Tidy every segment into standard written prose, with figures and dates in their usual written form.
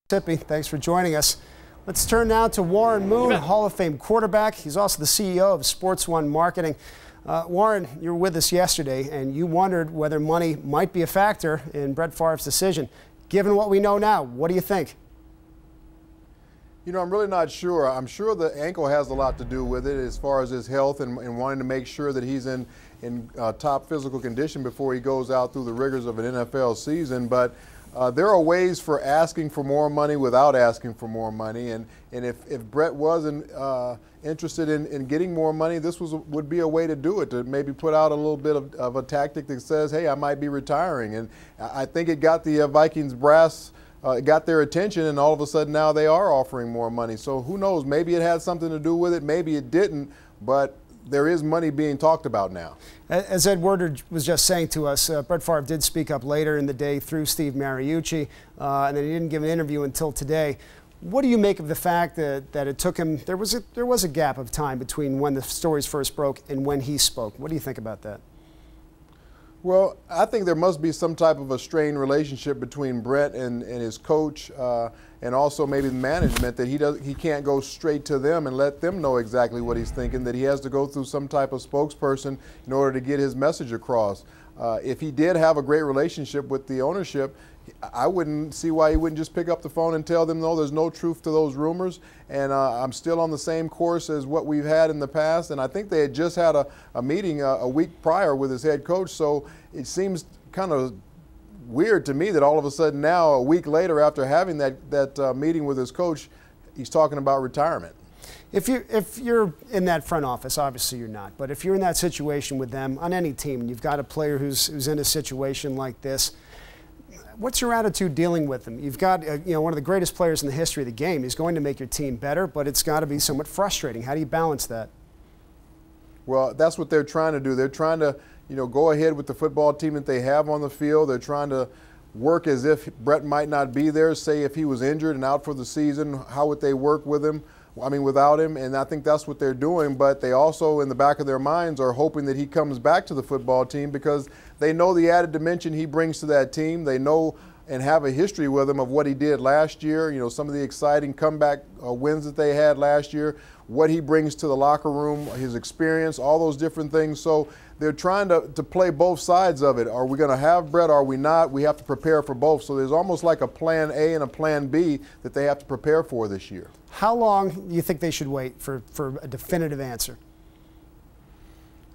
Mississippi. Thanks for joining us. Let's turn now to Warren Moon, Hall of Fame quarterback. He's also the CEO of Sports One Marketing. Warren, you were with us yesterday, and you wondered whether money might be a factor in Brett Favre's decision. Given what we know now, what do you think? You know, I'm really not sure. I'm sure the ankle has a lot to do with it as far as his health and wanting to make sure that he's in top physical condition before he goes out through the rigors of an NFL season. But there are ways for asking for more money without asking for more money. And if Brett wasn't interested in getting more money, this would be a way to do it, to maybe put out a little bit of a tactic that says, hey, I might be retiring. And I think it got the Vikings brass got their attention, and all of a sudden now they are offering more money. So who knows? Maybe it had something to do with it. Maybe it didn't. But there is money being talked about now. As Ed Werder was just saying to us, Brett Favre did speak up later in the day through Steve Mariucci, and then he didn't give an interview until today. What do you make of the fact that it took him, there was a gap of time between when the stories first broke and when he spoke? What do you think about that? Well, I think there must be some type of a strained relationship between Brett and his coach, and also maybe the management, that he can't go straight to them and let them know exactly what he's thinking, that he has to go through some type of spokesperson in order to get his message across. If he did have a great relationship with the ownership, I wouldn't see why he wouldn't just pick up the phone and tell them, no, there's no truth to those rumors, and I'm still on the same course as what we've had in the past. And I think they had just had a meeting a week prior with his head coach, so it seems kind of weird to me that all of a sudden now, a week later after having that meeting with his coach, he's talking about retirement. If you're in that front office, obviously you're not, but if you're in that situation with them on any team, and you've got a player who's in a situation like this, what's your attitude dealing with them? You've got one of the greatest players in the history of the game. He's going to make your team better, but it's got to be somewhat frustrating. How do you balance that? Well, that's what they're trying to do. They're trying to go ahead with the football team that they have on the field. They're trying to work as if Brett might not be there. Say if he was injured and out for the season, how would they work with him? I mean, without him, and I think that's what they're doing. But they also, in the back of their minds, are hoping that he comes back to the football team because they know the added dimension he brings to that team. They know and have a history with him of what he did last year, some of the exciting comeback wins that they had last year, what he brings to the locker room, his experience, all those different things. So they're trying to play both sides of it. Are we going to have Brett? Are we not? We have to prepare for both. So there's almost like a plan A and a plan B that they have to prepare for this year. How long do you think they should wait for a definitive answer?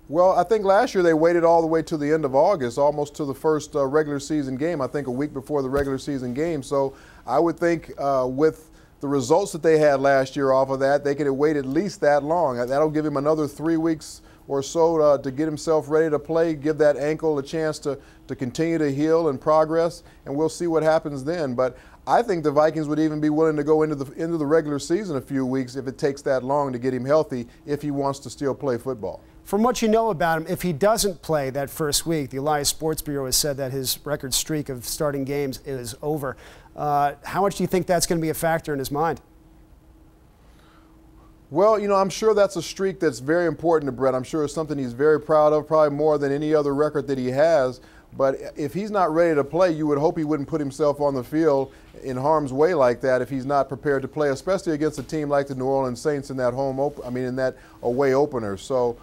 Well, I think last year they waited all the way to the end of August, almost to the first regular season game, I think a week before the regular season game. So I would think with the results that they had last year off of that, they could wait at least that long. That'll give him another 3 weeks or so to get himself ready to play, give that ankle a chance to continue to heal and progress, and we'll see what happens then. But I think the Vikings would even be willing to go into the regular season a few weeks if it takes that long to get him healthy, if he wants to still play football. From what you know about him, if he doesn't play that first week, the Elias Sports Bureau has said that his record streak of starting games is over. How much do you think that's going to be a factor in his mind? Well, I'm sure that's a streak that's very important to Brett. I'm sure it's something he's very proud of, probably more than any other record that he has. But if he's not ready to play, you would hope he wouldn't put himself on the field in harm's way like that if he's not prepared to play, especially against a team like the New Orleans Saints in that in that away opener. So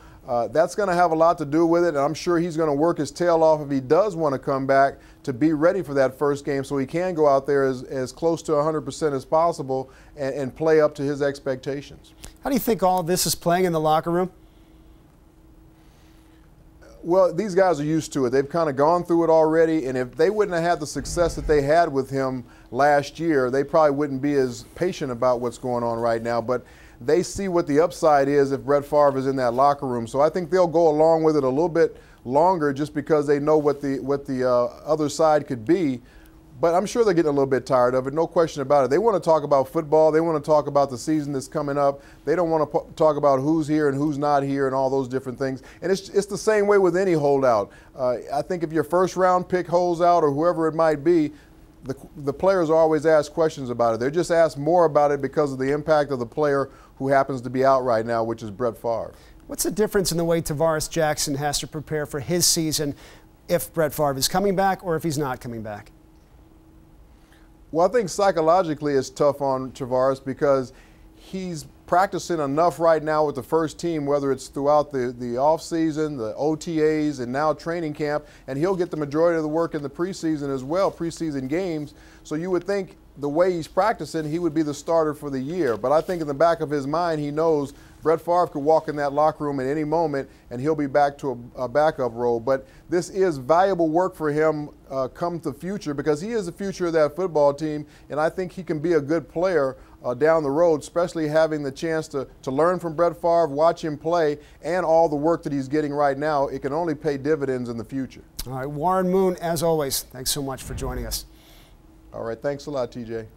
that's going to have a lot to do with it, and I'm sure he's going to work his tail off if he does want to come back to be ready for that first game so he can go out there as close to 100% as possible and play up to his expectations. How do you think all of this is playing in the locker room? Well, these guys are used to it. They've kind of gone through it already, and if they wouldn't have had the success that they had with him last year, they probably wouldn't be as patient about what's going on right now. But they see what the upside is if Brett Favre is in that locker room. So I think they'll go along with it a little bit longer just because they know what the other side could be. But I'm sure they're getting a little bit tired of it, no question about it. They want to talk about football. They want to talk about the season that's coming up. They don't want to talk about who's here and who's not here and all those different things. And it's the same way with any holdout. I think if your first-round pick holds out or whoever it might be, the players always ask questions about it. They're just asked more about it because of the impact of the player who happens to be out right now, which is Brett Favre. What's the difference in the way Tavares Jackson has to prepare for his season if Brett Favre is coming back or if he's not coming back? Well, I think psychologically it's tough on Travaris because he's practicing enough right now with the first team, whether it's throughout the offseason, the OTAs, and now training camp, and he'll get the majority of the work in the preseason as well, preseason games. So you would think the way he's practicing, he would be the starter for the year. But I think in the back of his mind, he knows Brett Favre could walk in that locker room at any moment, and he'll be back to a backup role. But this is valuable work for him come the future, because he is the future of that football team, and I think he can be a good player down the road, especially having the chance to learn from Brett Favre, watch him play, and all the work that he's getting right now. It can only pay dividends in the future. All right, Warren Moon, as always, thanks so much for joining us. All right, thanks a lot, TJ.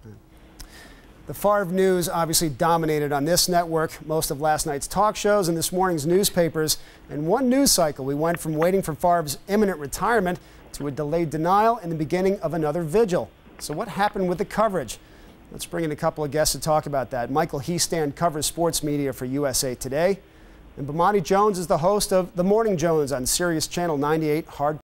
The Favre news obviously dominated on this network, most of last night's talk shows and this morning's newspapers. In one news cycle, we went from waiting for Favre's imminent retirement to a delayed denial and the beginning of another vigil. So what happened with the coverage? Let's bring in a couple of guests to talk about that. Michael Heastand covers sports media for USA Today. And Bomani Jones is the host of The Morning Jones on Sirius Channel 98 Hard